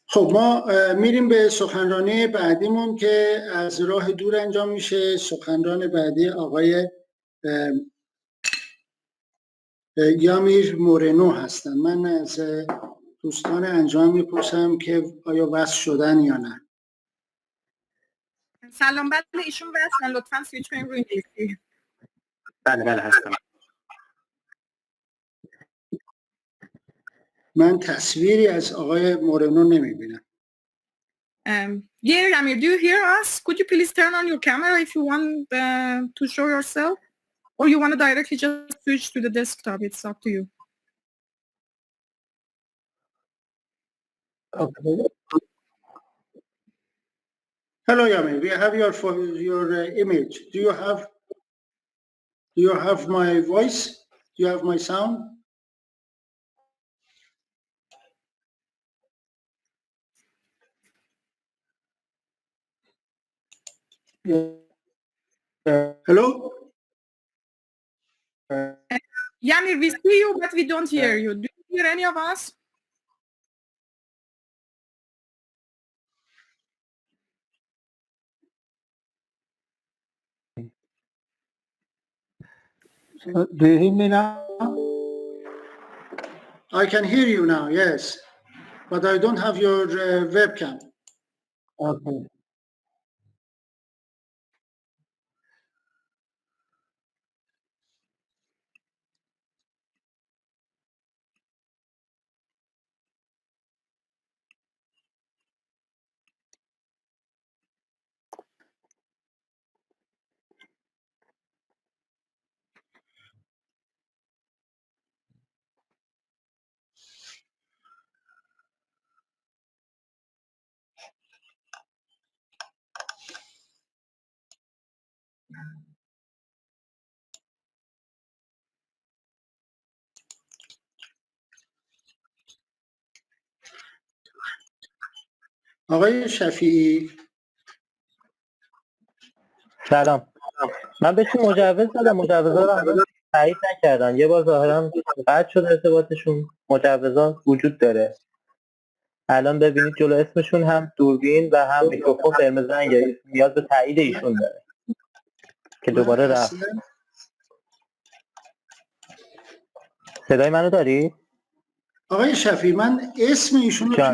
خب ما میریم به سخنرانی بعدیمون که از راه دور انجام میشه. سخنران بعدی آقای یامیر مورنو هستن. من از دوستان انجمن میپرسم که آیا وصل شدن یا نه. سلام، بله ایشون وصلن، لطفاً سویچ کنیم روی انگلیسی. بله هستم. من تصویری از آقای مورنو نمیبینم. Yeah, Yamir, do you hear us? Could you please turn on your camera if you want to show yourself? Or you want to directly just switch to the desktop? It's up to you. Okay. Hello, Yamir. We have your image. Do you have my voice? Do you have my sound? Hello? Yamir, we see you, but we don't hear you. Do you hear any of us? Do you hear me now? I can hear you now, yes. But I don't have your webcam. Okay. آقای شفیعی. سلام. من بهشون مجوز دادم، مجوزا رو هنوز تایید نکردن. یه بار ظاهرا قطع شد ارتباطشون. مجوزا وجود داره. الان ببینید جلو اسمشون هم دوربین و هم میکروفون قرمز رنگه. نیاز به تایید ایشون داره که دوباره رفت. صدای منو داری؟ آقای شفیعی من اسم ایشون رو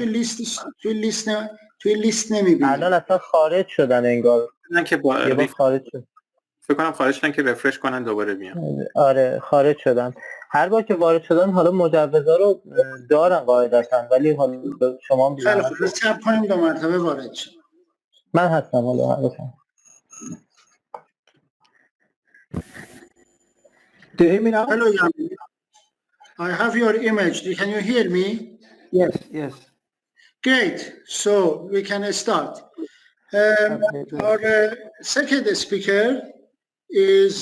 توی لیست نمیبینم. الان اصلا خارج شدن انگار. نه که یه بار خارج شد. فکر کنم خارج شدن که رفرش کنن دوباره بیان. آره خارج شدن. هر بار که وارد شدن حالا مجوزا رو دارن قاعدتاً، ولی حالا شما هم خیلی خوب صبر کنیم دو مرتبه وارد شد. من هستم حالا هستم. Do you hear me now? Hello, Yami. I have your image. Can you hear me? Yes. Great. So we can start. Our second speaker is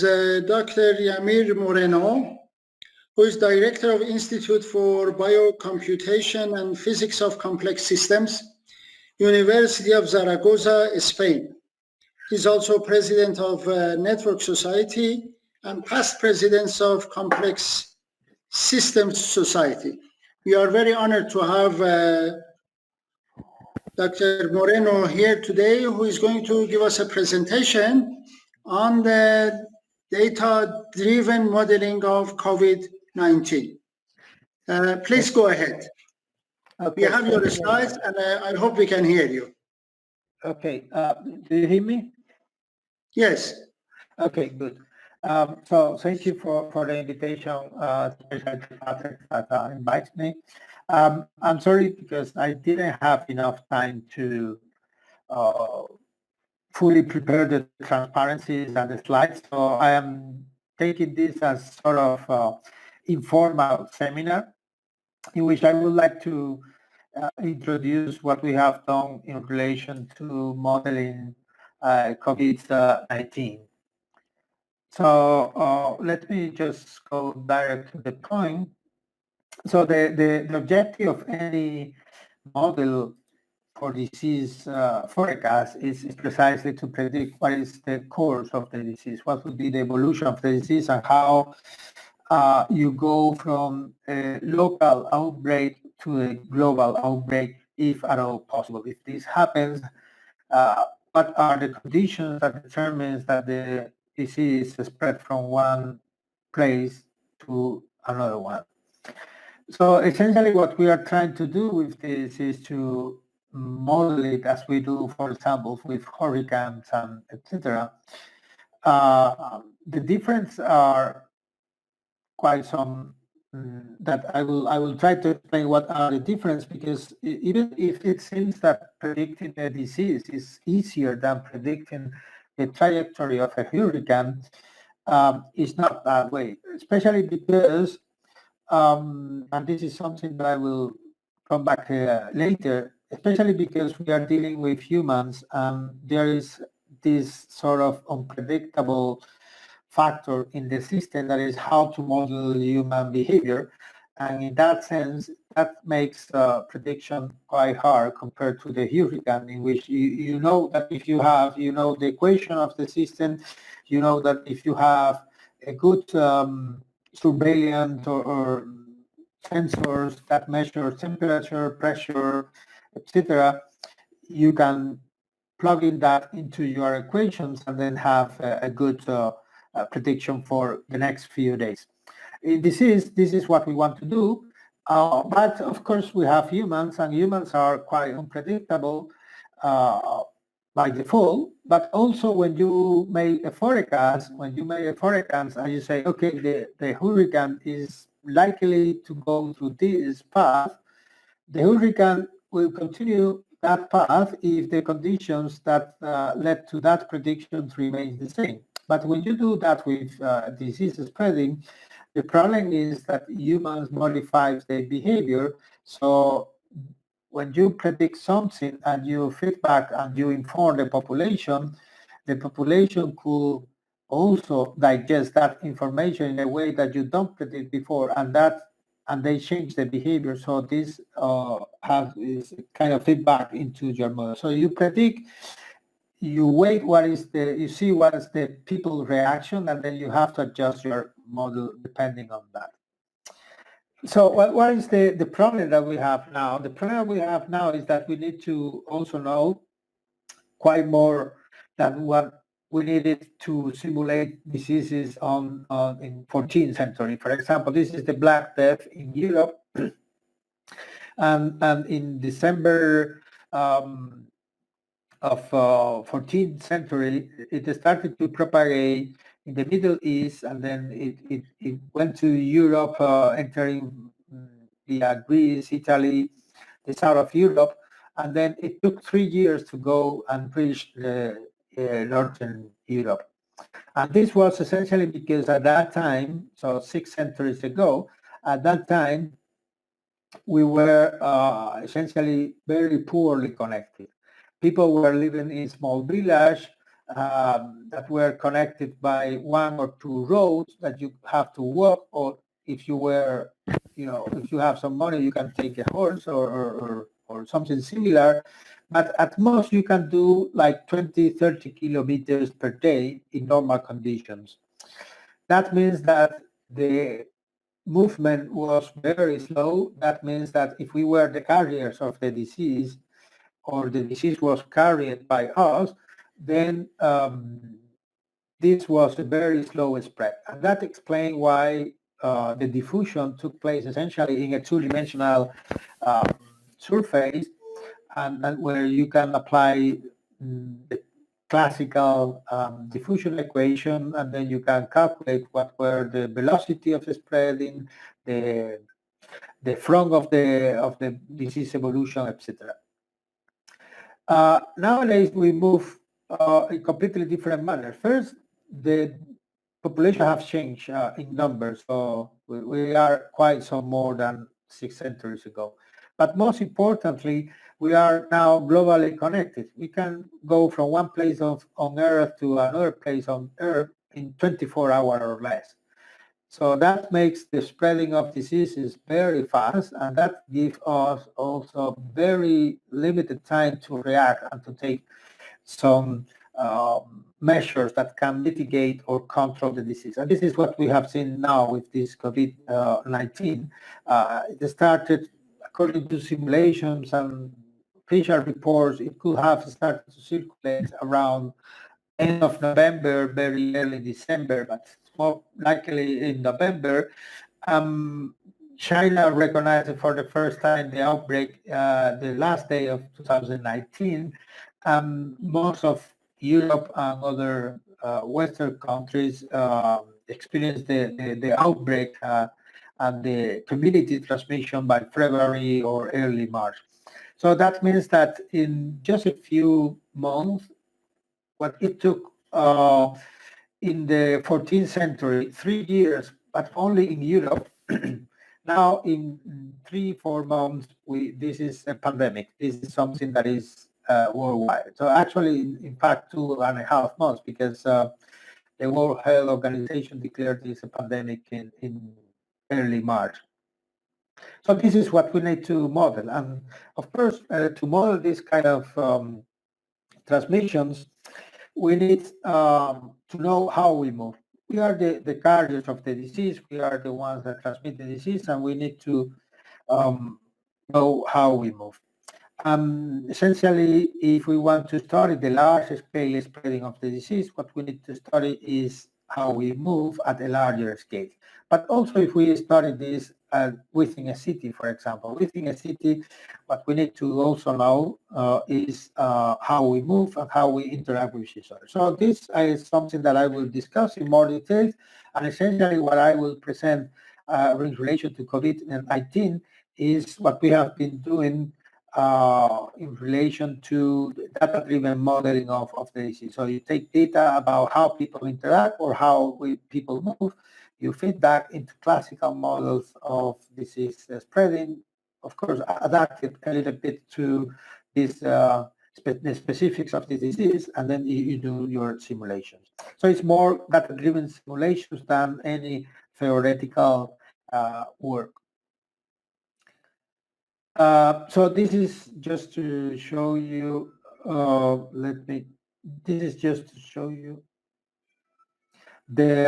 Dr. Yamir Moreno, who is Director of Institute for Biocomputation and Physics of Complex Systems, University of Zaragoza, Spain. He's also President of Network Society and past Presidents of Complex Systems Society. We are very honored to have Dr. Moreno here today, who is going to give us a presentation on the data-driven modeling of COVID-19. Please go ahead. Okay. We have your slides, and I hope we can hear you. Okay. Do you hear me? Yes. Okay, good. So thank you for the invitation, especially Patrick that invites me. I'm sorry because I didn't have enough time to fully prepare the transparencies and the slides. So I am taking this as sort of informal seminar in which I would like to introduce what we have done in relation to modeling COVID-19. So let me just go direct to the point. So the objective of any model for disease forecast is precisely to predict what is the course of the disease, what would be the evolution of the disease, and how you go from a local outbreak to a global outbreak if at all possible. If this happens, what are the conditions that determines that the disease is spread from one place to another one? So essentially what we are trying to do with this is to model it as we do, for example, with hurricanes and etc. The difference are quite some that I will try to explain what are the difference, because even if it seems that predicting a disease is easier than predicting the trajectory of a hurricane, it's not that way, especially because, and this is something that I will come back later, especially because we are dealing with humans and there is this sort of unpredictable factor in the system, that is how to model human behavior. And in that sense, that makes prediction quite hard compared to the hurricane, in which you know that if you have, the equation of the system, you know that if you have a good surveillance or sensors that measure temperature, pressure, etc., you can plug in that into your equations and then have a good prediction for the next few days. This is what we want to do, but of course we have humans, and humans are quite unpredictable by default. But also when you make a forecast, and you say, okay, the hurricane is likely to go through this path, the hurricane will continue that path if the conditions that led to that prediction remain the same. But when you do that with disease spreading, the problem is that humans modify their behavior. So when you predict something and you feedback and you inform the population could also digest that information in a way that you don't predict before, and they change the behavior. So this is kind of feedback into your model. So you predict, you wait you see what is the people reaction, and then you have to adjust your model depending on that. So what is the problem that we have now? The problem we have now is that we need to also know quite more than what we needed to simulate diseases in 14th century. For example, this is the Black Death in Europe. And in December of 14th century, it started to propagate in the Middle East, and then it went to Europe, entering via Greece, Italy, the south of Europe, and then it took 3 years to go and reach Northern Europe. And this was essentially because at that time, so 6 centuries ago, at that time, we were essentially very poorly connected. People were living in small villages that were connected by 1 or 2 roads that you have to walk, or if you were, if you have some money, you can take a horse or something similar. But at most, you can do like 20, 30 kilometers per day in normal conditions. That means that the movement was very slow. That means that if we were the carriers of the disease, or the disease was carried by us, then this was a very slow spread. And that explains why the diffusion took place essentially in a two-dimensional surface, and where you can apply the classical diffusion equation, and then you can calculate what were the velocity of the spreading, the front of the disease evolution, etc. Nowadays, we move in completely different manner. First, the population has changed in numbers, so we are quite some more than 6 centuries ago. But most importantly, we are now globally connected. We can go from one place on Earth to another place on Earth in 24 hours or less. So that makes the spreading of diseases very fast, and that gives us also very limited time to react and to take some measures that can mitigate or control the disease. And this is what we have seen now with this COVID-19. It started, according to simulations and official reports, it could have started to circulate around end of November, very early December, but more likely in November. China recognized for the first time the outbreak the last day of 2019. Most of Europe and other Western countries experienced the outbreak and the community transmission by February or early March. So that means that in just a few months, what it took in the 14th century, 3 years, but only in Europe, now in 3-4 months, this is a pandemic. This is something that is worldwide. So actually, in fact, 2.5 months, because the World Health Organization declared this a pandemic in early March. So this is what we need to model. And of course, to model this kind of transmissions, we need to know how we move. We are the carriers of the disease. We are the ones that transmit the disease, and we need to know how we move. Essentially, if we want to study the large-scale spreading of the disease, what we need to study is how we move at a larger scale. But also, if we study this within a city, for example, within a city, what we need to also know is how we move and how we interact with each other. So this is something that I will discuss in more detail, and essentially what I will present in relation to COVID-19 is what we have been doing in relation to data-driven modeling of the disease. So you take data about how people interact or how people move, you feed back into classical models of disease spreading, of course, adapted a little bit to this the specifics of the disease, and then you do your simulations. So it's more data-driven simulations than any theoretical work. So this is just to show you, this is just to show you the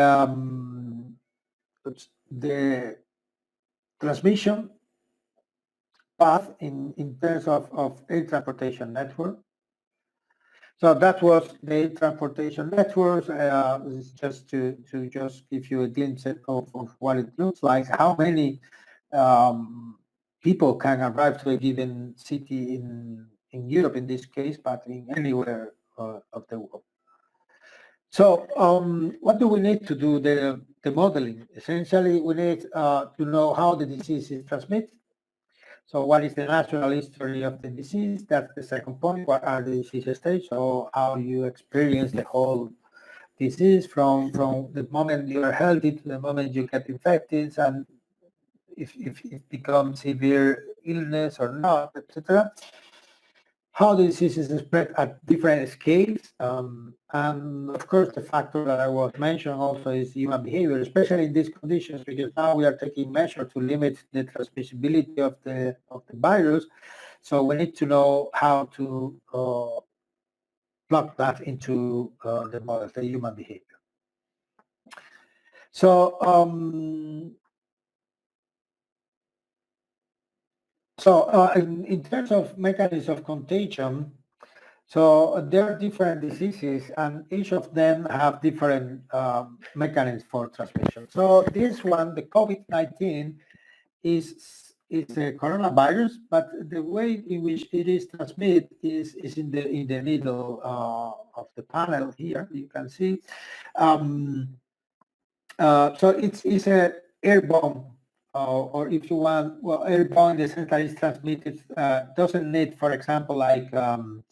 transmission path in terms of air transportation network. So that was the air transportation networks. This is just to just give you a glimpse of what it looks like, how many people can arrive to a given city in Europe in this case, but in anywhere of the world. So what do we need to do the modeling? Essentially, we need to know how the disease is transmitted. So what is the natural history of the disease? That's the second point. What are the disease stages? So how you experience the whole disease from the moment you are healthy to the moment you get infected, and if it becomes severe illness or not, etc. How the disease is spread at different scales, and of course the factor that I was mentioning also is human behavior, especially in these conditions, because now we are taking measures to limit the transmissibility of the virus. So we need to know how to plug that into the model, the human behavior. So in terms of mechanisms of contagion, so there are different diseases, and each of them have different mechanisms for transmission. So this one, the COVID-19, is a coronavirus, but the way in which it is transmitted is in the middle of the panel here. You can see. So it's a airborne. Or if you want, well, airborne, the sense that is transmitted doesn't need, for example, like the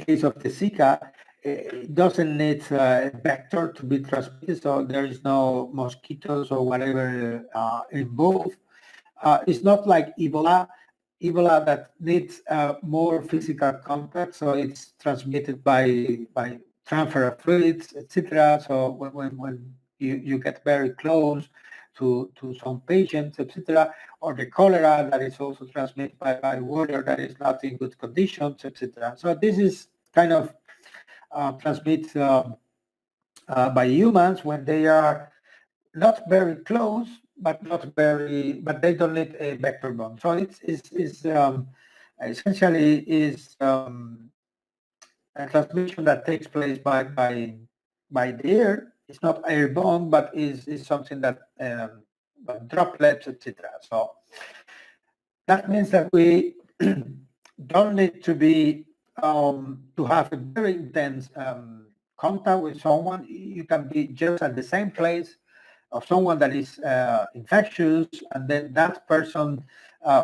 case of the Zika, it doesn't need a vector to be transmitted, so there is no mosquitoes or whatever involved. It's not like Ebola that needs more physical contact, so it's transmitted by transfer of fluids, etc. So when you get very close to some patients, etc., or the cholera that is also transmitted by water that is not in good conditions, etc. So this is kind of transmitted by humans when they are not very close, but they don't need a vector-borne. So it's essentially is a transmission that takes place by the air. It's not airborne, but is something that droplets, etc. So that means that we don't need to be to have a very intense contact with someone. You can be just at the same place of someone that is infectious, and then that person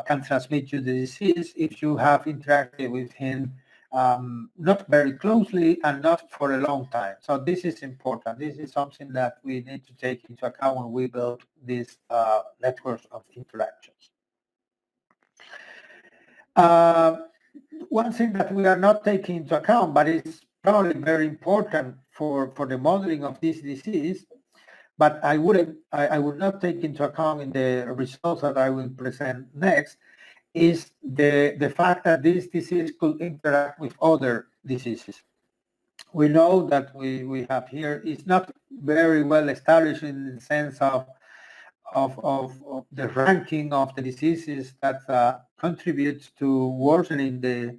can transmit you the disease if you have interacted with him not very closely and not for a long time. So this is important. This is something that we need to take into account when we build these networks of interactions. One thing that we are not taking into account, but it's probably very important for the modeling of this disease, but I would not take into account in the results that I will present next, is the fact that this disease could interact with other diseases. We know that we have here, it's not very well established in the sense of the ranking of the diseases that contributes to worsening the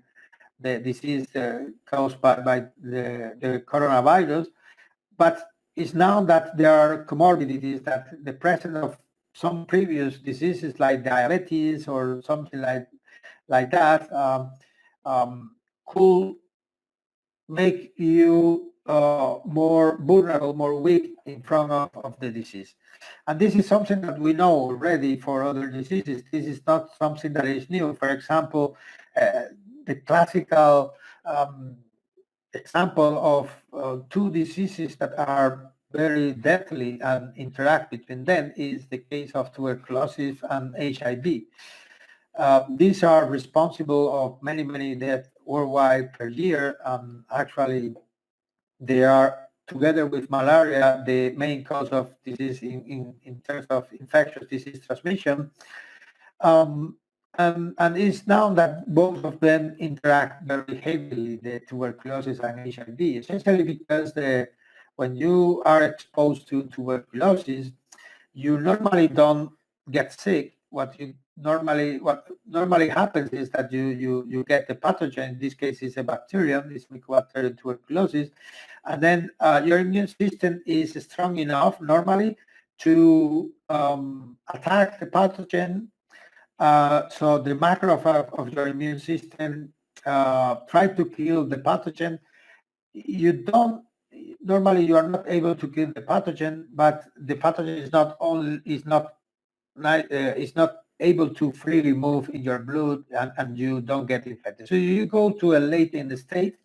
disease caused by the coronavirus, but it's now that there are comorbidities, that the presence of some previous diseases like diabetes or something like that could make you more vulnerable, more weak in front of the disease. And this is something that we know already for other diseases. This is not something that is new. For example, the classical example of two diseases that are very deadly and interact between them is the case of tuberculosis and HIV. These are responsible of many deaths worldwide per year. Actually, they are, together with malaria, the main cause of disease in terms of infectious disease transmission. And it's known that both of them interact very heavily, the tuberculosis and HIV, essentially because when you are exposed to tuberculosis, you normally don't get sick. What normally happens is that you get the pathogen. In this case, it's a bacterium, it's Mycobacterium tuberculosis, and then your immune system is strong enough normally to attack the pathogen. So the macrophage of your immune system try to kill the pathogen. Normally you are not able to kill the pathogen, but the pathogen is not able to freely move in your blood, and you don't get infected. So you go to a latent state,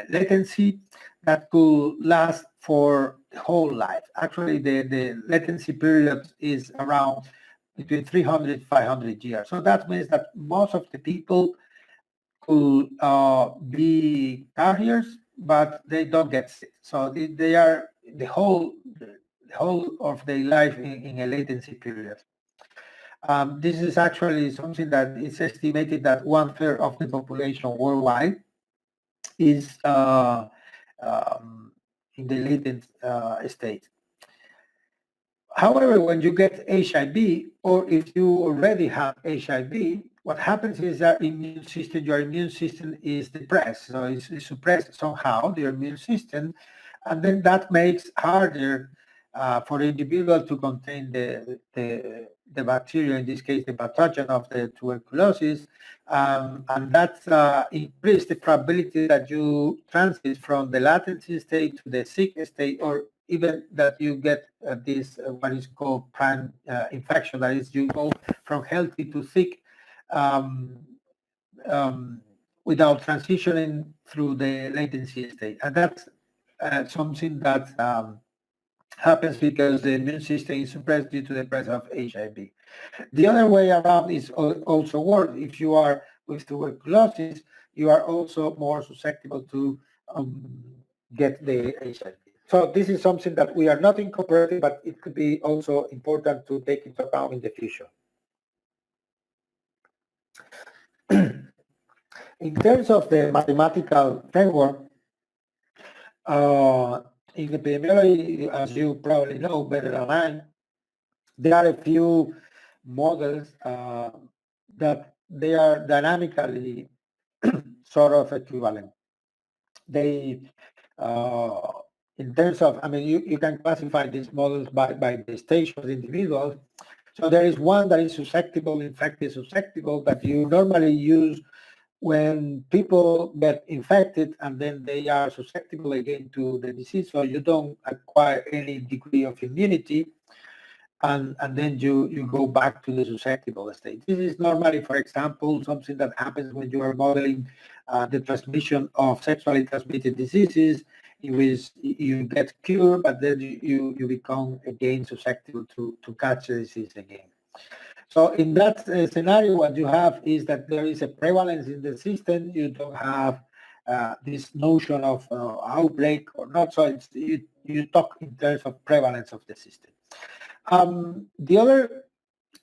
latency that could last for the whole life. Actually, the latency period is around between 300 and 500 years. So that means that most of the people could be carriers, but they don't get sick. So they are the whole of their life in a latency period. This is actually something that is estimated that 1/3 of the population worldwide is in the latent state. However, when you get HIV, or if you already have HIV, what happens is that your immune system is depressed. So it's suppressed somehow, your immune system, and then that makes harder for the individual to contain the bacteria, in this case, the pathogen of the tuberculosis, and that increases the probability that you transit from the latency state to the sick state, or even that you get this what is called prime infection, that is, you go from healthy to sick without transitioning through the latency state. And that's something that happens because the immune system is suppressed due to the presence of HIV. The other way around is also worse. If you are with tuberculosis, you are also more susceptible to get the HIV. So this is something that we are not incorporating, but it could be also important to take into account in the future. In terms of the mathematical framework, in epidemiology, as you probably know better than I, there are a few models that they are dynamically sort of equivalent. They, in terms of, I mean, you can classify these models by the stage of the individuals. So there is one that is susceptible, infected, susceptible, that you normally use when people get infected and then they are susceptible again to the disease, so you don't acquire any degree of immunity, and then you go back to the susceptible state. This is normally, for example, something that happens when you are modeling the transmission of sexually transmitted diseases, in which you get cured, but then you become again susceptible to catch the disease again. So in that scenario, what you have is that there is a prevalence in the system. You don't have this notion of outbreak or not. So it's, you talk in terms of prevalence of the system. The other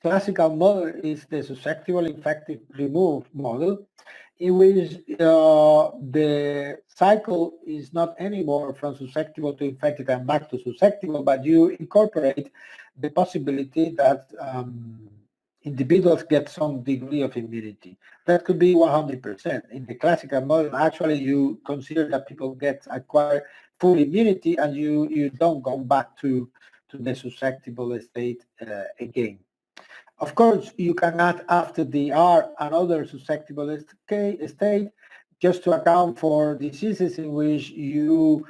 classical model is the susceptible, infected, removed model, in which the cycle is not anymore from susceptible to infected and back to susceptible, but you incorporate the possibility that individuals get some degree of immunity. That could be 100%. In the classical model, actually, you consider that people acquire full immunity, and you don't go back to the susceptible state again. Of course, you can add after the R another susceptible state just to account for diseases in which you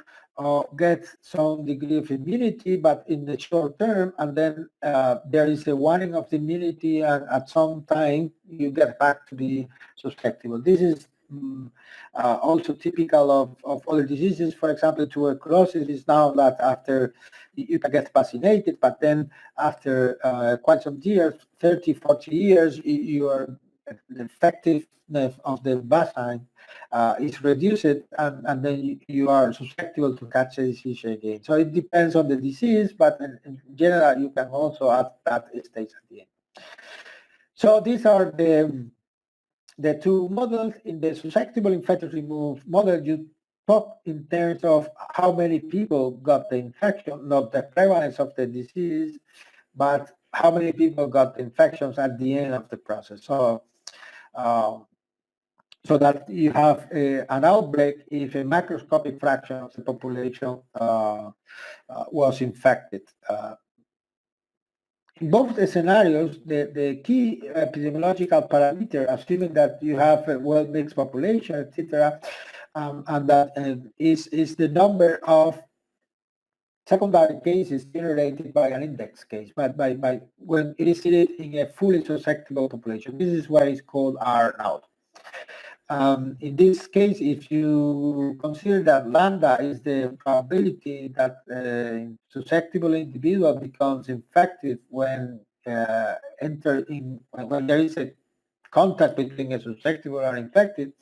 get some degree of immunity, but in the short term, and then there is a waning of the immunity, and at some time you get back to be susceptible. This is also typical of other diseases. For example, tuberculosis is now that after you can get vaccinated, but then after quite some years, 30, 40 years, the effectiveness of the vaccine is reduced, and then you are susceptible to catch the disease again. So it depends on the disease, but in general, you can also add that stage at the end. So these are the two models. In the susceptible, infected, removed model, you talk in terms of how many people got the infection, not the prevalence of the disease, but how many people got the infections at the end of the process. So, so that you have an outbreak if a macroscopic fraction of the population was infected. In both the scenarios, the key epidemiological parameter, assuming that you have a well-mixed population, etc., and that is the number of secondary cases generated by an index case, but by when it is in a fully susceptible population. This is what is called R naught. In this case, if you consider that lambda is the probability that a susceptible individual becomes infected when when there is a contact between a susceptible and infected,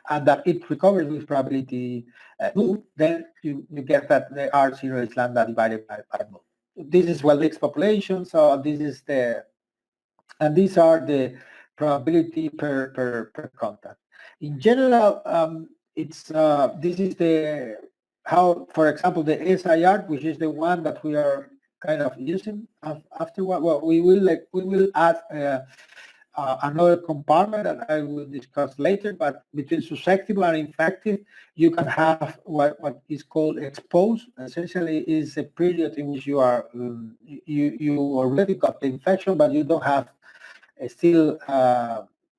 and that it recovers with probability 2, then you get that the R0 is lambda divided by mu. This is well-mixed population, so this is and these are the probability per contact. In general, it's this is how, for example, the SIR, which is the one that we are kind of using afterward. Well, we will add another compartment that I will discuss later. But between susceptible and infected, you can have what is called exposed. Essentially, is a period in which you are you already got the infection, but you don't have still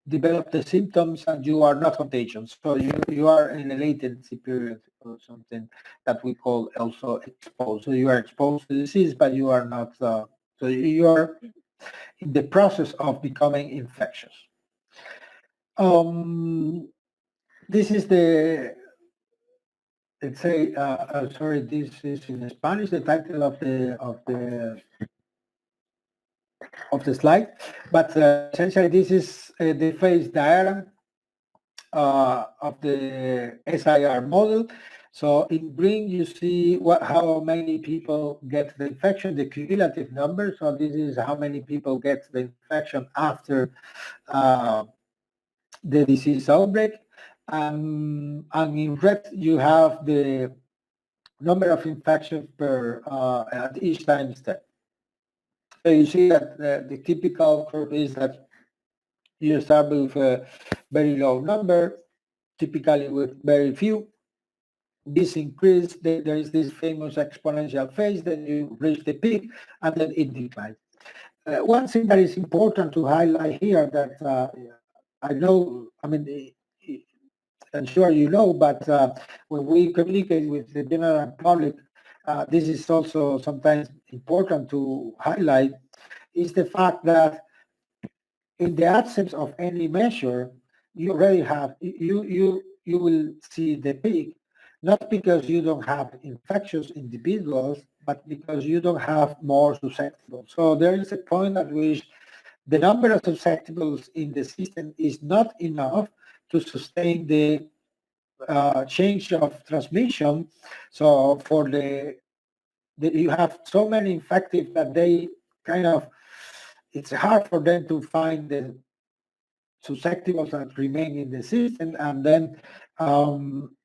develop the symptoms, and you are not contagious. So you are in a latency period or something that we call also exposed. So you are exposed to the disease, but you are not, so you are in the process of becoming infectious. This is the, let's say, sorry, this is in Spanish, the title of the slide, but essentially this is the phase diagram of the SIR model. So in green, you see how many people get the infection, the cumulative number. So this is how many people get the infection after the disease outbreak. And in red, you have the number of infections per at each time step. So you see that the typical curve is that you start with a very low number, typically with very few. This increase, there is this famous exponential phase, then you reach the peak, and then it declines. One thing that is important to highlight here that I know, I mean, I'm sure you know, but when we communicate with the general public, this is also sometimes important to highlight, is the fact that in the absence of any measure, you already have, you will see the peak, not because you don't have infectious individuals, but because you don't have more susceptible. So there is a point at which the number of susceptibles in the system is not enough to sustain the change of transmission. So for you have so many infected that they kind of, it's hard for them to find the susceptibles that remain in the system, and then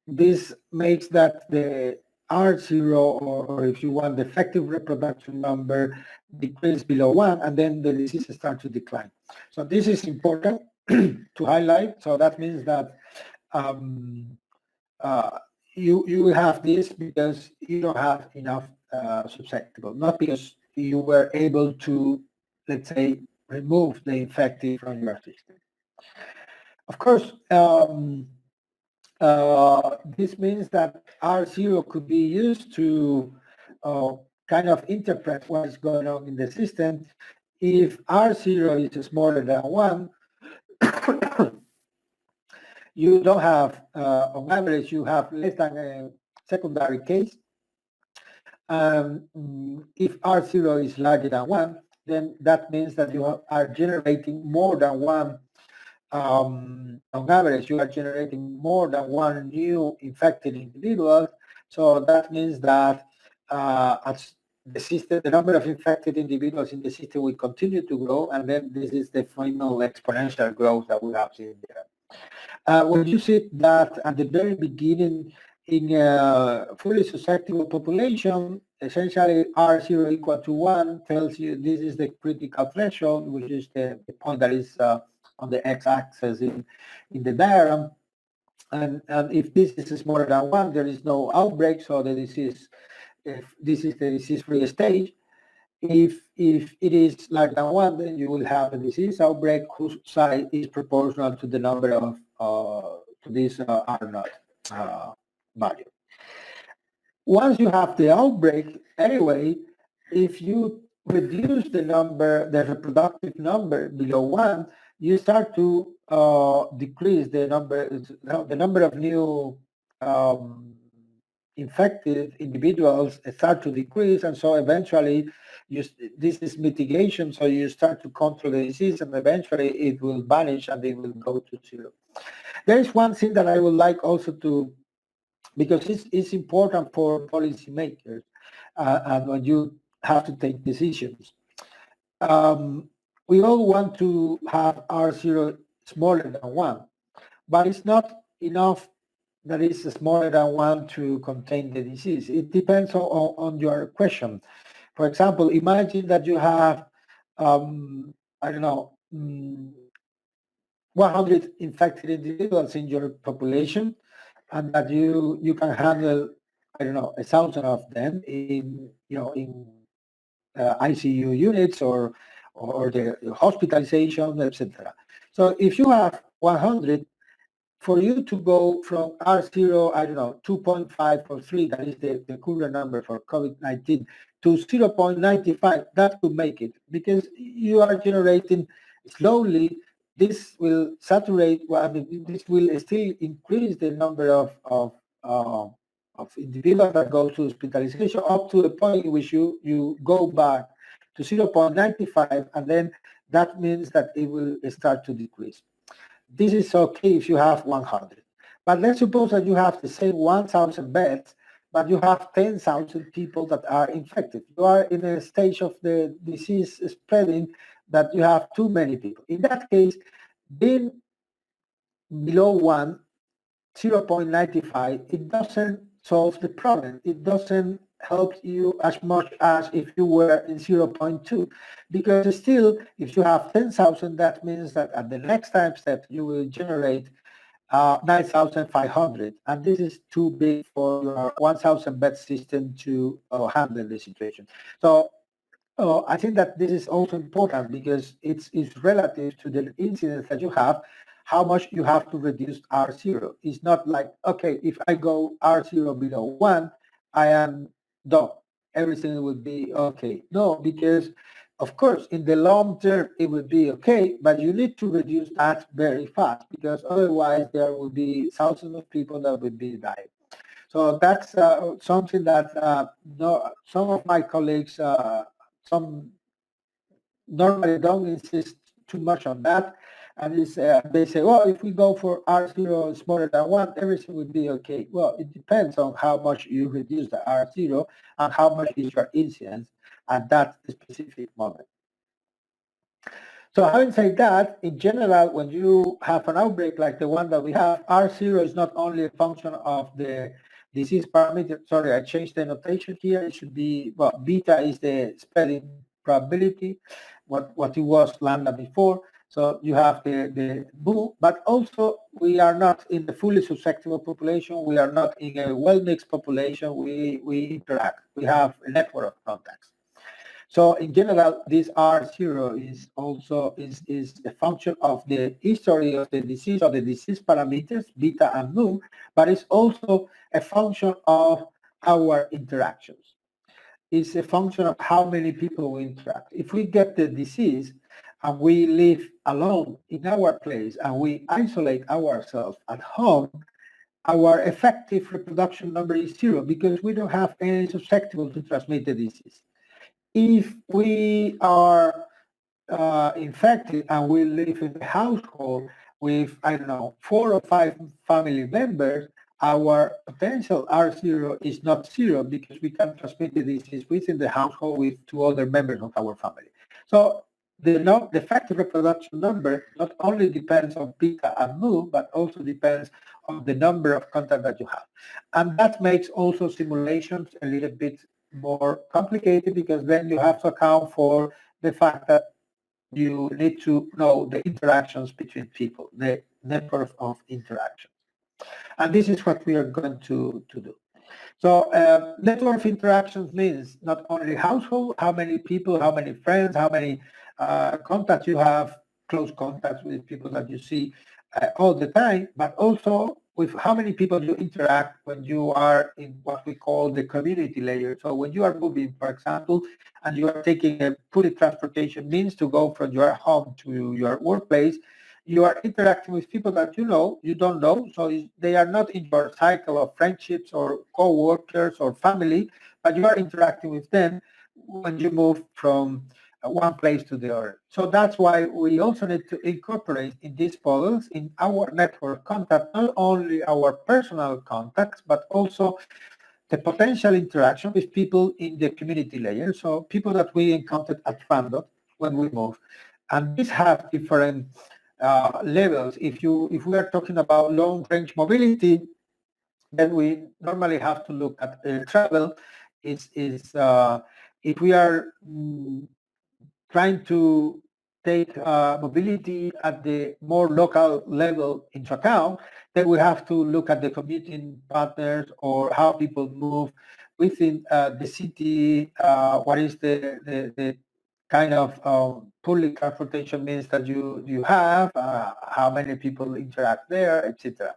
this makes that the R0, or if you want, the effective reproduction number decrease below 1, and then the disease starts to decline. So this is important to highlight. So that means that you will have this because you don't have enough susceptible, not because you were able to, let's say, remove the infected from your system. Of course, this means that R0 could be used to kind of interpret what is going on in the system. If R0 is smaller than 1, you don't have, on average, you have less than a secondary case. If R0 is larger than 1, then that means that you are generating more than one. On average, you are generating more than one new infected individual. So that means that as the system, the number of infected individuals in the system will continue to grow, and then this is the final exponential growth that we have seen there. When you see that at the very beginning in a fully susceptible population, essentially R0 equal to 1 tells you this is the critical threshold, which is the point that is on the x-axis in the diagram. And if this is smaller than 1, there is no outbreak, so the disease, if this is the disease-free stage. If it is larger than 1, then you will have a disease outbreak whose size is proportional to the number of to this R0 value. Once you have the outbreak, anyway, if you reduce the number, the reproductive number below 1, you start to decrease the number of new infected individuals start to decrease, and so eventually this is mitigation, so you start to control the disease, and eventually it will vanish and it will go to 0. There is one thing that I would like also to, because it's important for policymakers and when you have to take decisions. We all want to have R0 smaller than 1, but it's not enough that is smaller than 1 to contain the disease. It depends on your question. For example, imagine that you have, I don't know, 100 infected individuals in your population, and that you can handle, I don't know, 1,000 of them in ICU units or the hospitalization, etc. So if you have 100, for you to go from R0, I don't know, 2.5 or 3, that is the current number for COVID-19, to 0.95, that could make it, because you are generating slowly. This will saturate, well, I mean, this will still increase the number of individuals that go to hospitalization up to a point in which you go back to 0.95, and then that means that it will start to decrease. This is okay if you have 100. But let's suppose that you have the same 1,000 beds, but you have 10,000 people that are infected. You are in a stage of the disease spreading that you have too many people. In that case, being below 1, 0.95, it doesn't solve the problem. It doesn't helps you as much as if you were in 0.2, because still, if you have 10,000, that means that at the next time step, you will generate 9,500, and this is too big for your 1,000 bed system to handle the situation. So I think that this is also important because it's relative to the incidence that you have, how much you have to reduce R0. It's not like, okay, if I go R0 below 1, I am done. Everything will be okay. No, because of course, in the long term, it will be okay, but you need to reduce that very fast because otherwise there will be thousands of people that will be dying. So that's something that some of my colleagues some normally don't insist too much on that, and they say, well, if we go for R0 smaller than 1, everything would be okay. Well, it depends on how much you reduce the R0 and how much is your incidence at that specific moment. So having said that, in general, when you have an outbreak like the one that we have, R0 is not only a function of the disease parameter. Sorry, I changed the notation here. It should be, well, beta is the spreading probability, what it was lambda before. So you have the bull, but also we are not in the fully susceptible population. We are not in a well-mixed population. We interact. We have a network of contacts. So in general, this R0 is also is a function of the history of the disease or the disease parameters, beta and mu, but it's also a function of our interactions. It's a function of how many people we interact. If we get the disease and we live alone in our place and we isolate ourselves at home, our effective reproduction number is 0 because we don't have any susceptible to transmit the disease. If we are infected and we live in a household with, I don't know, 4 or 5 family members, our potential R0 is not 0 because we can transmit the disease within the household with 2 other members of our family. So the effective reproduction number not only depends on beta and mu, but also depends on the number of contacts that you have. And that makes also simulations a little bit more complicated because then you have to account for the fact that you need to know the interactions between people, the network of interactions. And this is what we are going to do. So network of interactions means not only household, how many people, how many friends, how many contacts you have, close contacts with people that you see all the time, but also with how many people you interact when you are in what we call the community layer. So when you are moving, for example, and you are taking a public transportation means to go from your home to your workplace, you are interacting with people that you know, you don't know, so they are not in your cycle of friendships or co-workers or family, but you are interacting with them when you move from one place to the other. So that's why we also need to incorporate in these models in our network contact, not only our personal contacts, but also the potential interaction with people in the community layer, so people that we encountered at random when we move. And these have different levels. If we are talking about long-range mobility, then we normally have to look at travel. If we are trying to take mobility at the more local level into account, then we have to look at the commuting patterns or how people move within the city, what is the kind of public transportation means that you have, how many people interact there, etc.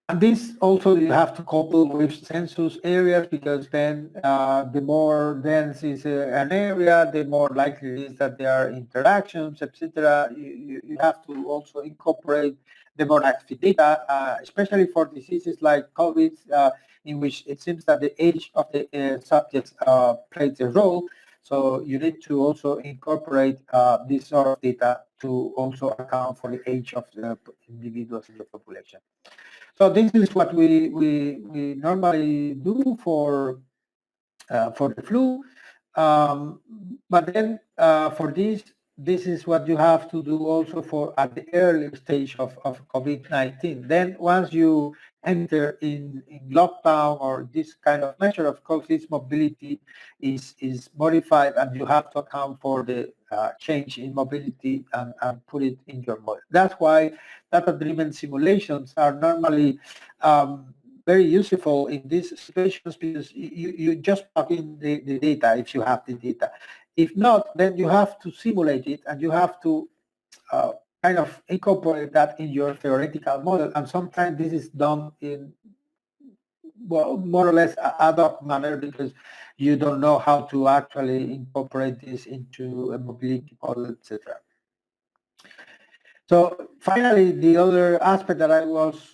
And this also you have to couple with census areas because then the more dense is an area, the more likely it is that there are interactions, etc. You have to also incorporate demographic data, especially for diseases like COVID, in which it seems that the age of the subjects plays a role. So you need to also incorporate this sort of data to also account for the age of the individuals in the population. So this is what we normally do for the flu, but then for this this is what you have to do also for at the early stage of COVID-19. Then once you enter in lockdown or this kind of measure, of course, this mobility is modified, and you have to account for the change in mobility and put it in your model. That's why data-driven simulations are normally very useful in these situations, because you just plug in the data if you have the data. If not, then you have to simulate it, and you have to kind of incorporate that in your theoretical model. And sometimes this is done in, well, more or less ad hoc manner, because you don't know how to actually incorporate this into a mobility model, etc. So finally, the other aspect that I was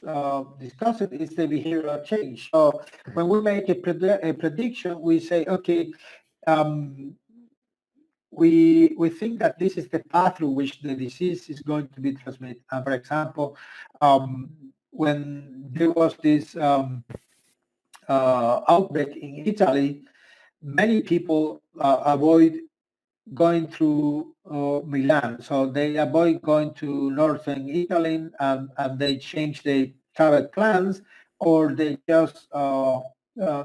discussing is the behavioral change. So when we make a prediction, we say, okay, we think that this is the path through which the disease is going to be transmitted. And for example, when there was this outbreak in Italy, many people avoid going through Milan. So they avoid going to northern Italy, and they change their travel plans, or they just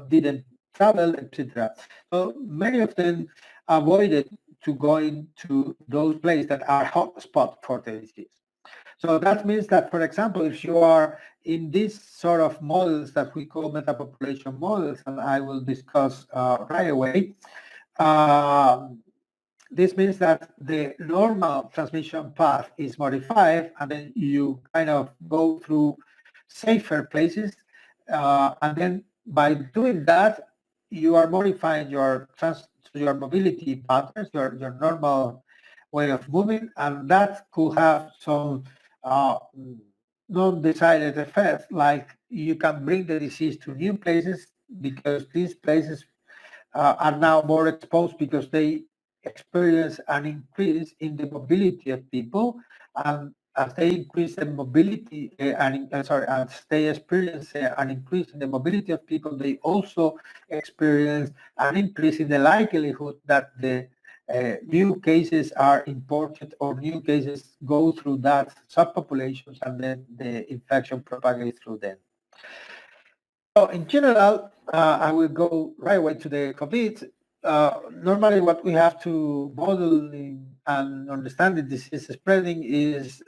didn't travel, etc. So many of them avoided to going to those places that are hotspot for the disease. So that means that, for example, if you are in these sort of models that we call metapopulation models, and I will discuss right away, this means that the normal transmission path is modified, and then you kind of go through safer places, and then by doing that, you are modifying your mobility patterns, your normal way of moving, and that could have some non-decided effects, like you can bring the disease to new places, because these places are now more exposed because they experience an increase in the mobility of people, and as they increase the mobility, as they experience an increase in the mobility of people, they also experience an increase in the likelihood that the new cases are imported, or new cases go through that subpopulations, and then the infection propagates through them. So in general, I will go right away to the COVID. Normally what we have to model and understand the disease spreading is,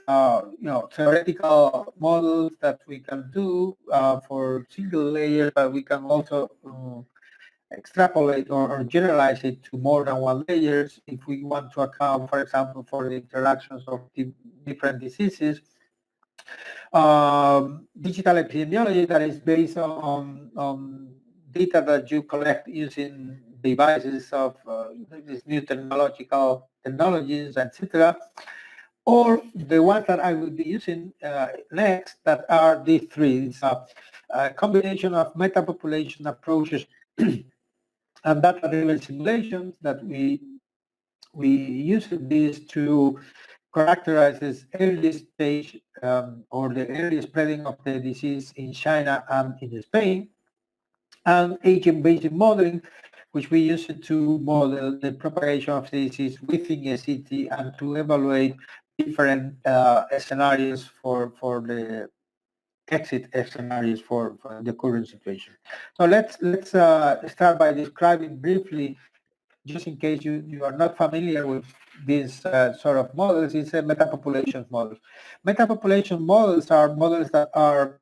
theoretical models that we can do for single layer, but we can also extrapolate or generalize it to more than one layers if we want to account, for example, for the interactions of different diseases. Digital epidemiology that is based on data that you collect using devices of these new technologies, etc. Or the ones that I will be using next, that are these three. It's a combination of metapopulation approaches and data-driven simulations that we use these to characterize this early stage or the early spreading of the disease in China and in Spain, and agent-based modeling, which we use to model the propagation of the disease within a city and to evaluate different scenarios for the exit scenarios for the current situation. So let's start by describing briefly, just in case you are not familiar with these sort of models, it's a metapopulation models. Metapopulation models are models that are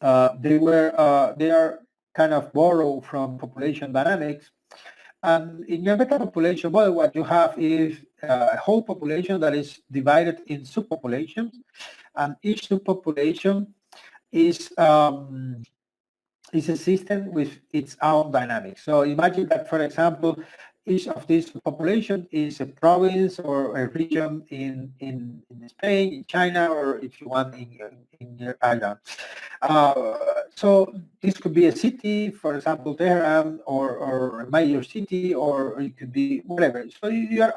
they are kind of borrowed from population dynamics. And in your metapopulation model, what you have is a whole population that is divided in subpopulations, and each subpopulation is a system with its own dynamics. So imagine that, for example, each of these population is a province or a region in Spain, in China, or if you want in Ireland. So this could be a city, for example, Tehran, or a major city, or it could be whatever. So you are,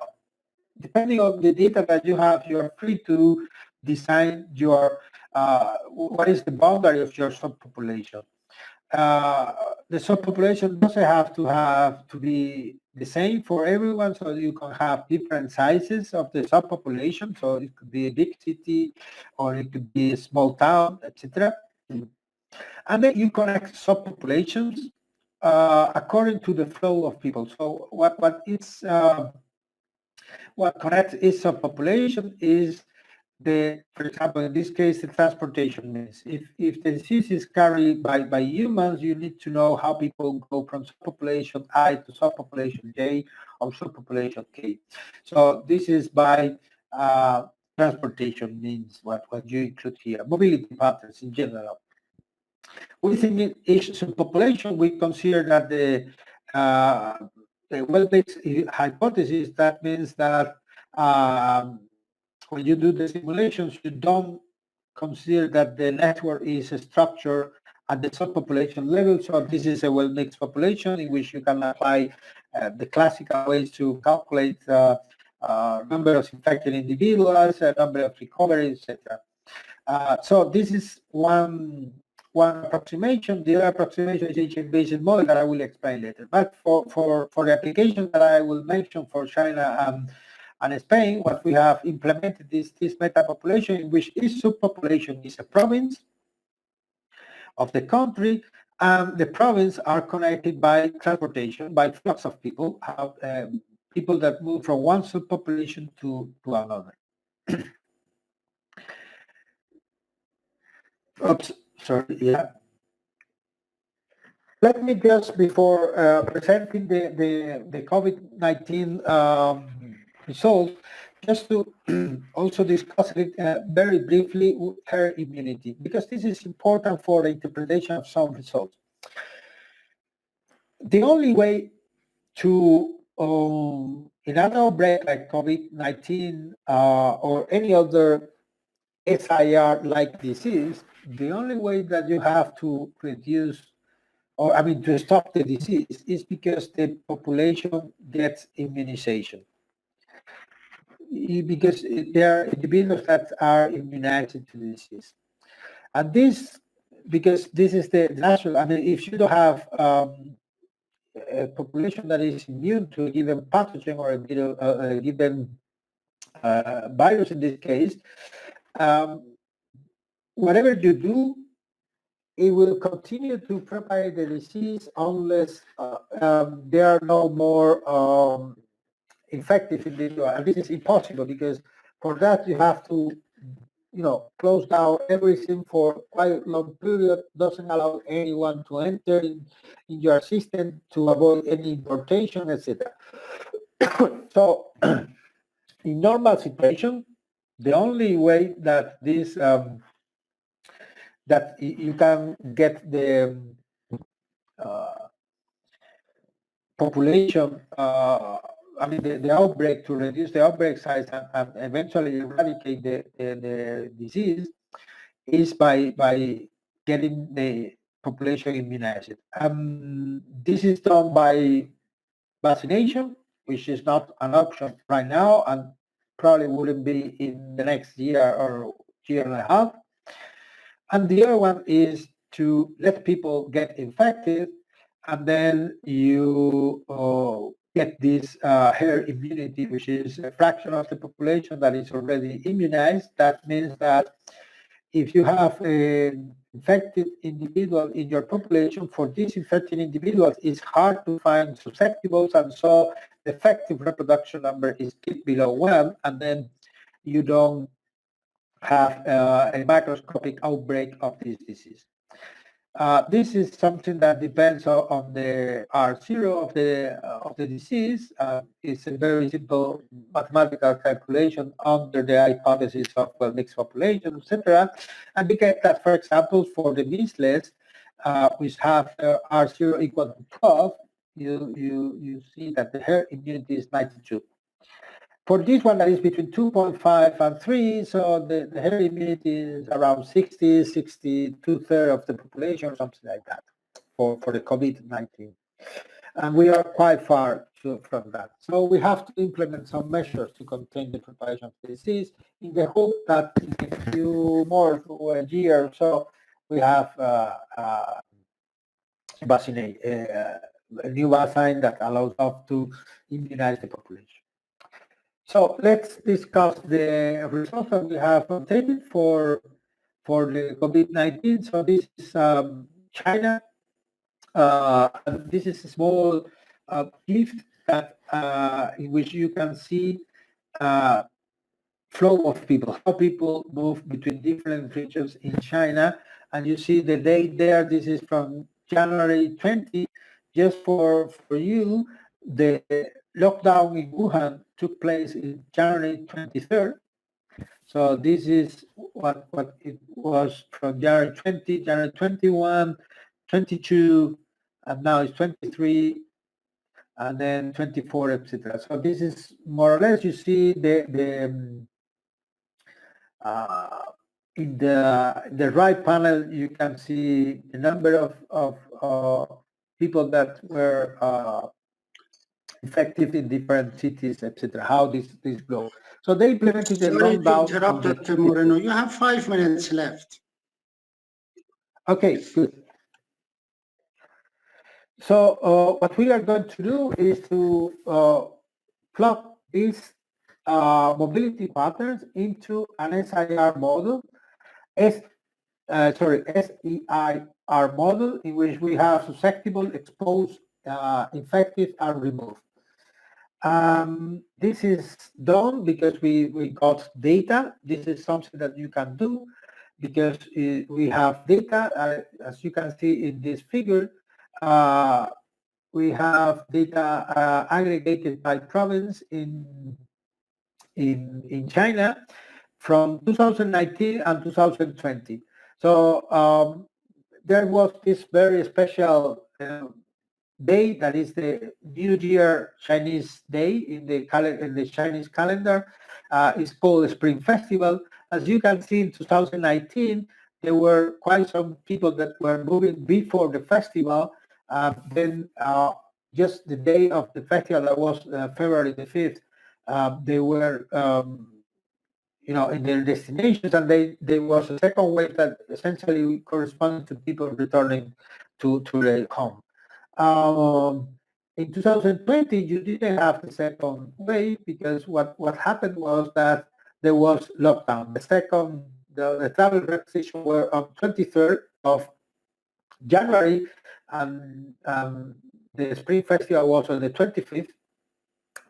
depending on the data that you have, you are free to design your what is the boundary of your subpopulation. the subpopulation doesn't have to be the same for everyone, so you can have different sizes of the subpopulation. So it could be a big city, or it could be a small town, etc. And then you connect subpopulations according to the flow of people. So what connects each subpopulation is for example, in this case, the transportation means. If the disease is carried by humans, you need to know how people go from subpopulation I to subpopulation J or subpopulation K. So this is by transportation means what you include here. Mobility patterns in general. Within each subpopulation, we consider that the well-based hypothesis, that means that when you do the simulations, you don't consider that the network is structured at the subpopulation level. So this is a well-mixed population in which you can apply the classical ways to calculate number of infected individuals, number of recoveries, etc. So this is one approximation. The other approximation is agent-based model that I will explain later. But for the application that I will mention for China and Spain, what we have implemented is this meta-population in which each subpopulation is a province of the country, and the province are connected by transportation, by flux of people, people that move from one subpopulation to another. Oops, sorry, yeah. Let me just, before presenting the COVID-19 results, just to also discuss it very briefly, herd immunity, because this is important for the interpretation of some results. The only way to, in an outbreak like COVID-19 or any other SIR-like disease, the only way that you have to reduce, or I mean to stop the disease, is because the population gets immunization. Because there are individuals that are immunized to the disease. And this, because this is the natural, I mean, if you don't have a population that is immune to a given pathogen or a given virus in this case, whatever you do, it will continue to propagate the disease unless there are no more infected individuals. And this is impossible because for that you have to, close down everything for quite a long period, doesn't allow anyone to enter in your system to avoid any importation, etc. So in normal situation, the only way that this that you can get the population, I mean the outbreak, to reduce the outbreak size and eventually eradicate the disease, is by getting the population immunized. This is done by vaccination, which is not an option right now and probably wouldn't be in the next year or year and a half. And the other one is to let people get infected, and then you get this herd immunity, which is a fraction of the population that is already immunized. That means that if you have an infected individual in your population, for these infected individuals, it's hard to find susceptibles, and so the effective reproduction number is below 1, and then you don't have a microscopic outbreak of this disease. This is something that depends on the R0 of the disease. It's a very simple mathematical calculation under the hypothesis of mixed population, etc. And we get that, for example, for the measles, which have R0 equal to 12, you see that the herd immunity is 92. For this one, that is between 2.5 and 3, so the herd immunity is around 60, 2/3 of the population, or something like that, for the COVID-19. And we are quite far from that. So we have to implement some measures to contain the propagation of the disease in the hope that in a few more, a year or so, we have vaccinate, a new vaccine that allows us to immunize the population. So let's discuss the results that we have obtained for the COVID-19. So this is China. And this is a small clip that in which you can see flow of people, how people move between different regions in China. And you see the date there. This is from January 20. Just for you, the lockdown in Wuhan took place in January 23rd. So this is what it was from January 20, January 21, 22, and now it's 23, and then 24, etc. So this is more or less, you see in the right panel, you can see the number of people that were effective in different cities, etc. How this goes. So they implemented a Sorry to lockdown. interrupt, Dr. Moreno. You have 5 minutes left. Okay, good. So what we are going to do is to plug these mobility patterns into an SIR model, SEIR model, in which we have susceptible, exposed, infected, and removed. This is done because we got data. This is something that you can do because we have data. As you can see in this figure, we have data aggregated by province in China from 2019 and 2020. So there was this very special day that is the New Year Chinese Day in the Chinese calendar. It's called Spring Festival. As you can see, in 2019, there were quite some people that were moving before the festival. Then just the day of the festival, that was February the 5th, they were in their destinations, and there was a second wave that essentially corresponded to people returning to their home. In 2020, you didn't have the second wave because what happened was that there was lockdown. The travel restrictions were on 23rd of January, and the Spring Festival was on the 25th.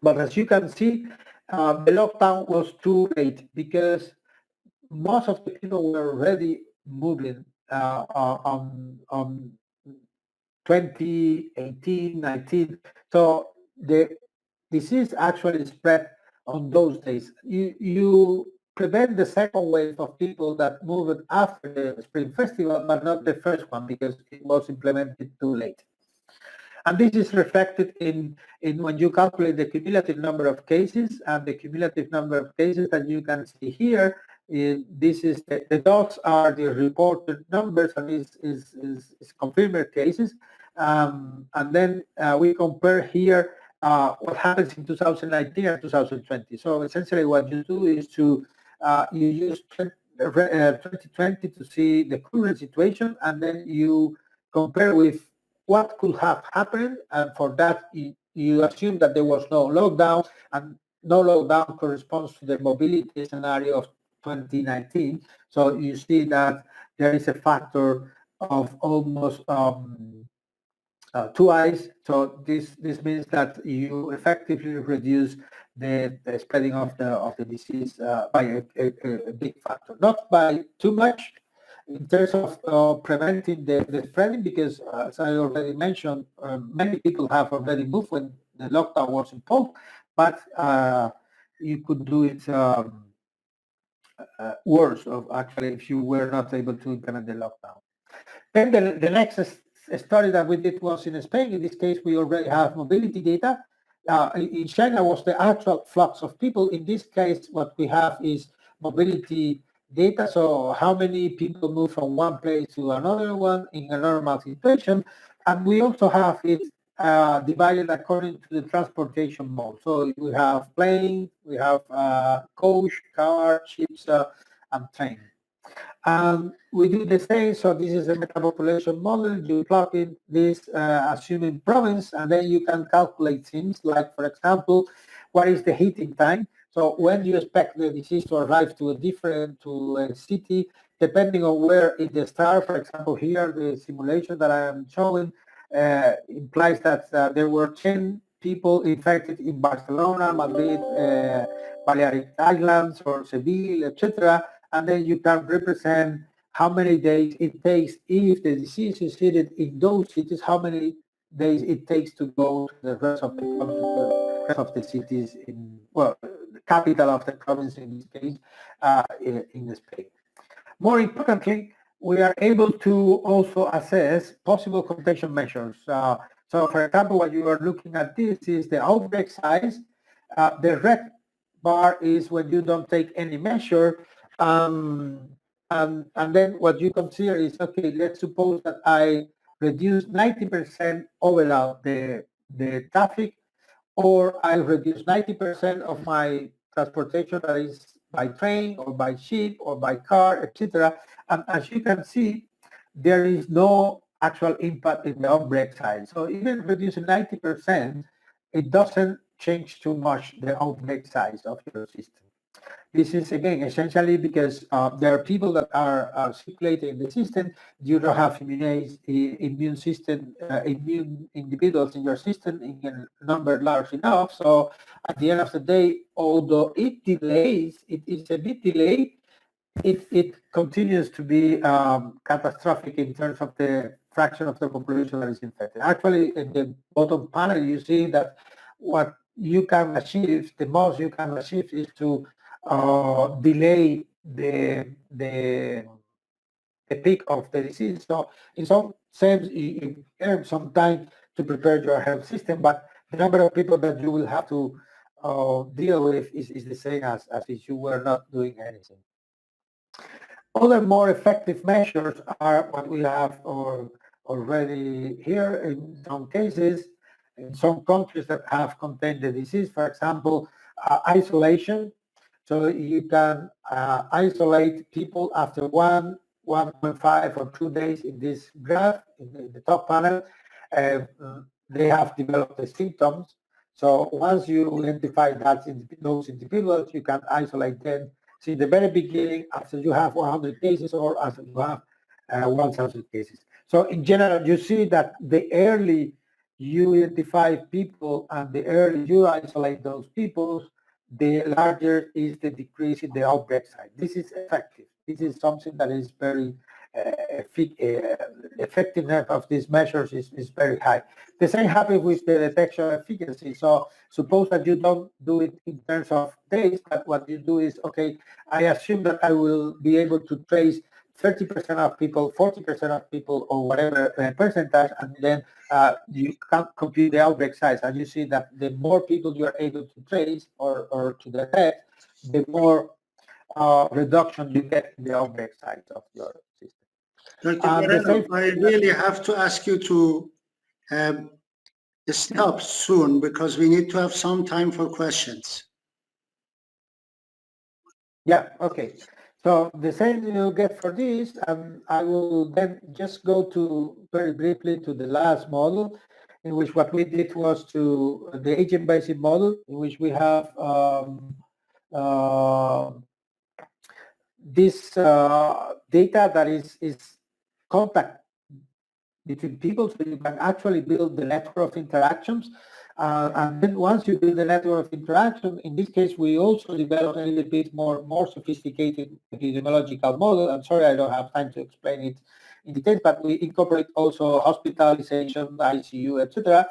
But as you can see, the lockdown was too late because most of the people were already moving on 2018, 19. So the disease actually spread on those days. You prevent the second wave of people that moved after the Spring Festival, but not the first one because it was implemented too late. And this is reflected in when you calculate the cumulative number of cases, and the cumulative number of cases that you can see here. This is the dots are the reported numbers, and is confirmed cases. And then we compare here what happens in 2019 and 2020. So essentially, what you do is you use 2020 to see the current situation, and then you compare with what could have happened, and for that you assume that there was no lockdown, and no lockdown corresponds to the mobility scenario of 2019. So you see that there is a factor of almost twice. So this means that you effectively reduce the spreading of the disease by a big factor, not by too much in terms of preventing the spreading, because as I already mentioned, many people have already moved when the lockdown was imposed, but you could do it worse actually if you were not able to implement the lockdown. Then the next study that we did was in Spain. In this case, we already have mobility data. In China was the actual flux of people. In this case, what we have is mobility data. So how many people move from one place to another one in a normal situation. And we also have it divided according to the transportation mode. So we have plane, we have coach, car, ships, and train. We do the same. So this is a metapopulation model. You plug in this assuming province, and then you can calculate things like, for example, what is the heating time? So when do you expect the disease to arrive to a city, depending on where it starts. For example, here the simulation that I am showing implies that there were 10 people infected in Barcelona, Madrid, Balearic Islands, or Seville, etc. And then you can represent how many days it takes if the disease is hidden in those cities, how many days it takes to go to the rest of the country, the rest of the cities in, well, the capital of the province in this case, in Spain. More importantly, we are able to also assess possible contagion measures. So for example, what you are looking at this is the outbreak size. The red bar is when you don't take any measure. And then what you consider is, okay, let's suppose that I reduce 90% overall the traffic, or I reduce 90% of my transportation, that is by train or by ship or by car, etc. And as you can see, there is no actual impact in the outbreak size. So even reducing 90%, it doesn't change too much the outbreak size of your system. This is, again, essentially because there are people that are circulating in the system. You don't have immune individuals in your system in a number large enough. So at the end of the day, although it delays, it is a bit delayed, it continues to be catastrophic in terms of the fraction of the population that is infected. Actually, in the bottom panel, you see that what you can achieve, the most you can achieve, is to delay the peak of the disease. So in some sense, you earn some time to prepare your health system, but the number of people that you will have to deal with is the same as if you were not doing anything. Other more effective measures are what we have already here in some cases, in some countries that have contained the disease. For example, isolation. So you can isolate people after 1.5 or 2 days. In this graph, in the top panel, they have developed the symptoms. So once you identify those individuals, you can isolate them. See, the very beginning, after you have 100 cases or after you have 1,000 cases. So in general, you see that the early you identify people and the early you isolate those people, the larger is the decrease in the outbreak size. This is effective. This is something that is very effectiveness of these measures is very high. The same happens with the detection efficacy. So suppose that you don't do it in terms of days, but what you do is, okay, I assume that I will be able to trace 30% of people, 40% of people, or whatever percentage, and then you can compute the outbreak size. And you see that the more people you are able to trace or to detect, the more reduction you get in the outbreak size of your system. Dr. Moreno, I really have to ask you to stop soon because we need to have some time for questions. Yeah, okay. So the same you get for this, and I will then just go to very briefly to the last model, in which what we did was to the agent-based model, in which we have this data that is contact between people, so you can actually build the network of interactions. And then once you build the network of interaction, in this case, we also developed a little bit more sophisticated epidemiological model. I'm sorry I don't have time to explain it in detail, but we incorporate also hospitalization, ICU, etc.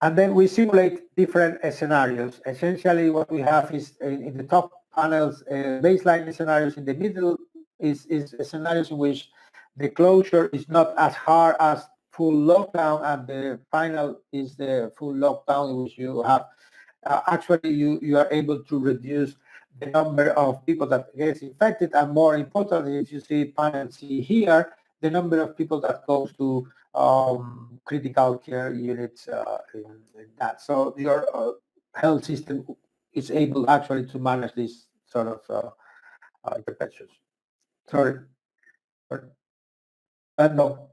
And then we simulate different scenarios. Essentially, what we have is in the top panels, baseline scenarios. In the middle is scenarios in which the closure is not as hard as full lockdown, and the final is the full lockdown, in which you have actually you are able to reduce the number of people that gets infected, and more importantly, if you see panel C here, the number of people that goes to critical care units in that. So your health system is able actually to manage this sort of interventions. Sorry. No.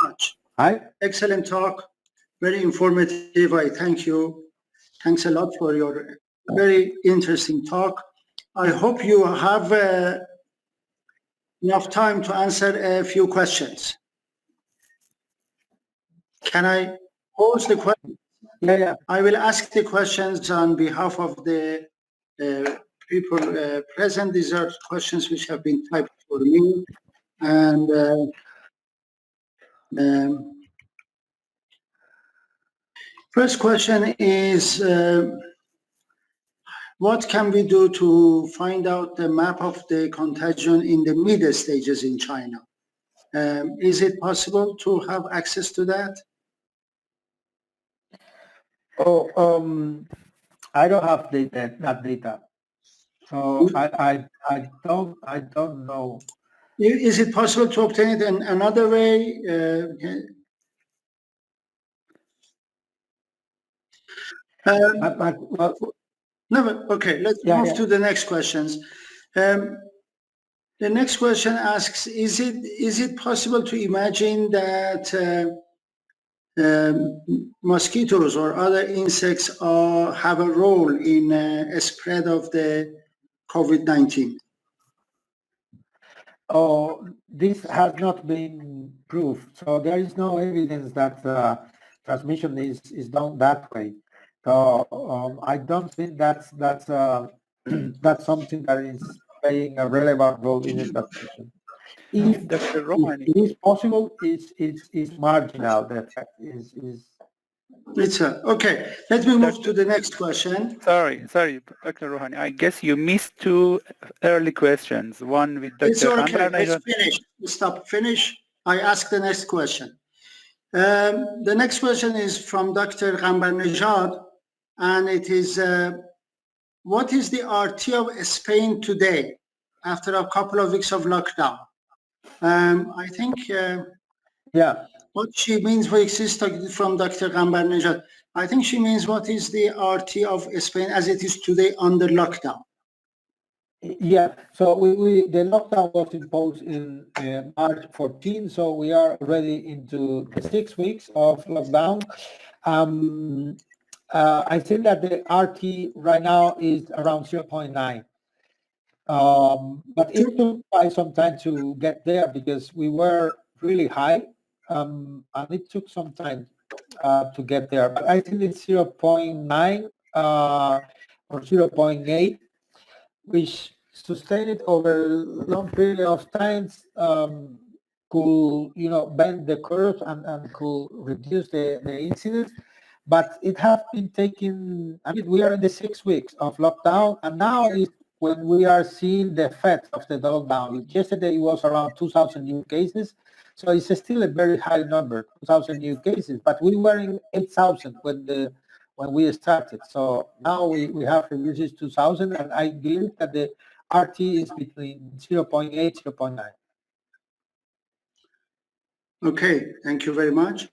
Much. Hi. Excellent talk, very informative. I thank you. Thanks a lot for your very interesting talk. I hope you have enough time to answer a few questions. Can I pose the question? Yeah. I will ask the questions on behalf of the people present. These are questions which have been typed for me. And first question is, what can we do to find out the map of the contagion in the mid stages in China? Is it possible to have access to that? I don't have that data. So I don't know. Is it possible to obtain it in another way? Okay, let's move to the next questions. The next question asks, is it possible to imagine that mosquitoes or other insects have a role in a spread of the COVID-19? This has not been proved. So there is no evidence that transmission is done that way. So I don't think that's that's something that is playing a relevant role in the transmission. If it is possible, is marginal. The effect is. It's okay. Let me move to the next question. Sorry, Dr. Rouhani. I guess you missed two early questions. One with Dr. It's okay. Hammer. Let's finish. Stop. Finish. I ask the next question. The next question is from Dr. Gambarnejad, and it is, what is the RT of Spain today after a couple of weeks of lockdown? I think what she means from Dr. Gambarnejad, I think she means what is the RT of Spain as it is today under lockdown? Yeah, so the lockdown was imposed in March 14, so we are already into the 6 weeks of lockdown. I think that the RT right now is around 0.9. But it took quite some time to get there because we were really high, and it took some time to get there. But I think it's 0.9 or 0.8, which sustained over a long period of time could, bend the curve and could reduce the incidence. But it has been taking, we are in the 6 weeks of lockdown, and now is when we are seeing the effect of the lockdown. Yesterday it was around 2,000 new cases, so it's still a very high number, 2,000 new cases, but we were in 8,000 when we started. So now we have reduced it to 2,000, and I believe that the RT is between 0.8, 0.9. Okay, thank you very much.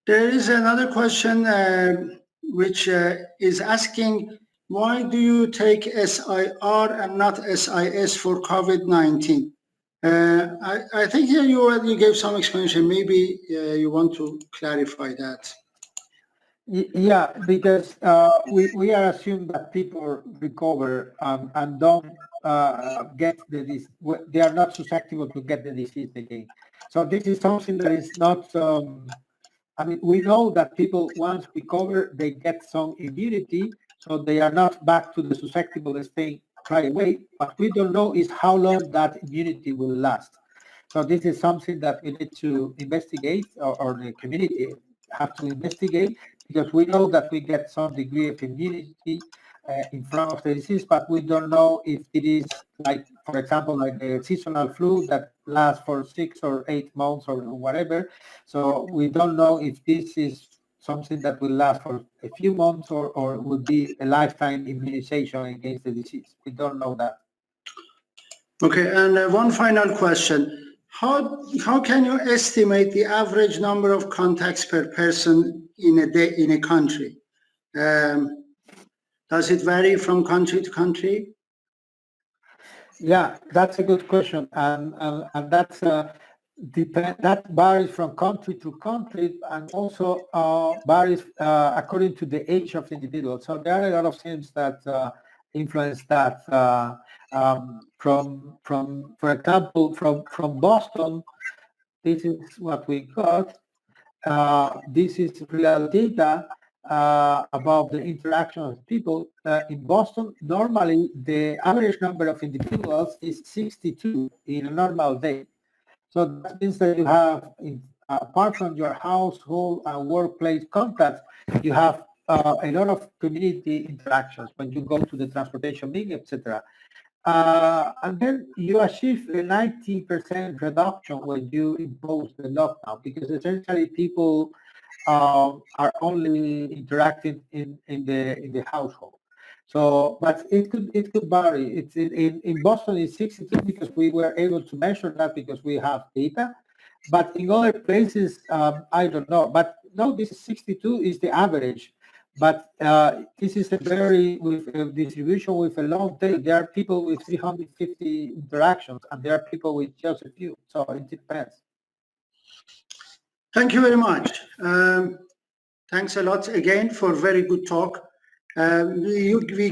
There is another question which is asking, why do you take SIR and not SIS for COVID-19? I think here you already gave some explanation. Maybe you want to clarify that. Yeah, because we are assuming that people recover and don't get the disease. They are not susceptible to get the disease again. So this is something that is not, we know that people once recover, they get some immunity, so they are not back to the susceptible state right away, but we don't know is how long that immunity will last. So this is something that we need to investigate, or the community have to investigate, because we know that we get some degree of immunity in front of the disease, but we don't know if it is like, for example, like the seasonal flu that lasts for 6 or 8 months or whatever. So we don't know if this is something that will last for a few months or would be a lifetime immunization against the disease. We don't know that. Okay, and one final question. How can you estimate the average number of contacts per person in a day in a country? Does it vary from country to country? Yeah, that's a good question, and that's that varies from country to country, and also varies according to the age of the individual. So there are a lot of things that influence that. For example, from Boston, this is what we got. This is real data about the interaction of people. In Boston, normally the average number of individuals is 62 in a normal day. So that means that you have, apart from your household and workplace contacts, you have a lot of community interactions when you go to the transportation meeting, etc. And then you achieve a 90% reduction when you impose the lockdown, because essentially people are only interacting in the household. So, but it could vary. It's in Boston it's 62 because we were able to measure that because we have data. But in other places, I don't know. But no, this is 62 is the average. But this is a very with distribution with a long tail. There are people with 350 interactions, and there are people with just a few. So it depends. Thank you very much. Thanks a lot again for very good talk. We usually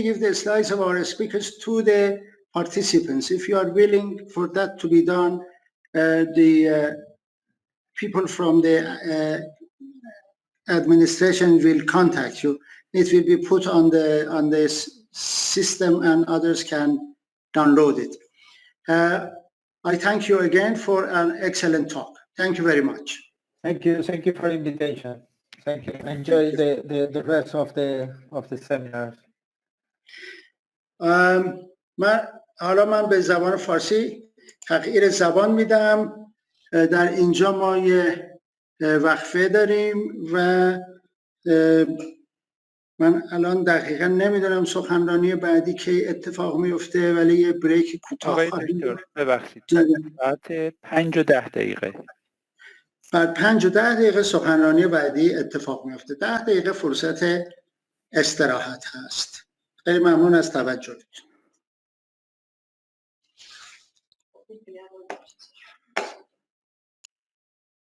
give the slides of our speakers to the participants. If you are willing for that to be done, the people from the administration will contact you. It will be put on the system and others can download it. I thank you again for an excellent talk. Thank you very much. Thank you for the invitation. Thank you. Enjoy the rest of the seminars. من به زبان فارسی تغییر زبان میدم. در اینجا ما یه وقفه داریم و من الان دقیقا نمیدونم سخنرانی بعدی که اتفاق میفته، ولی یه بریک کوتاه خواهیم داشت. ببخشید ساعت 5 و 10 دقیقه. بعد 5 و 10 دقیقه سخنرانی بعدی اتفاق میفته. 10 دقیقه فرصت استراحت هست. خیلی ممنون از توجهتون.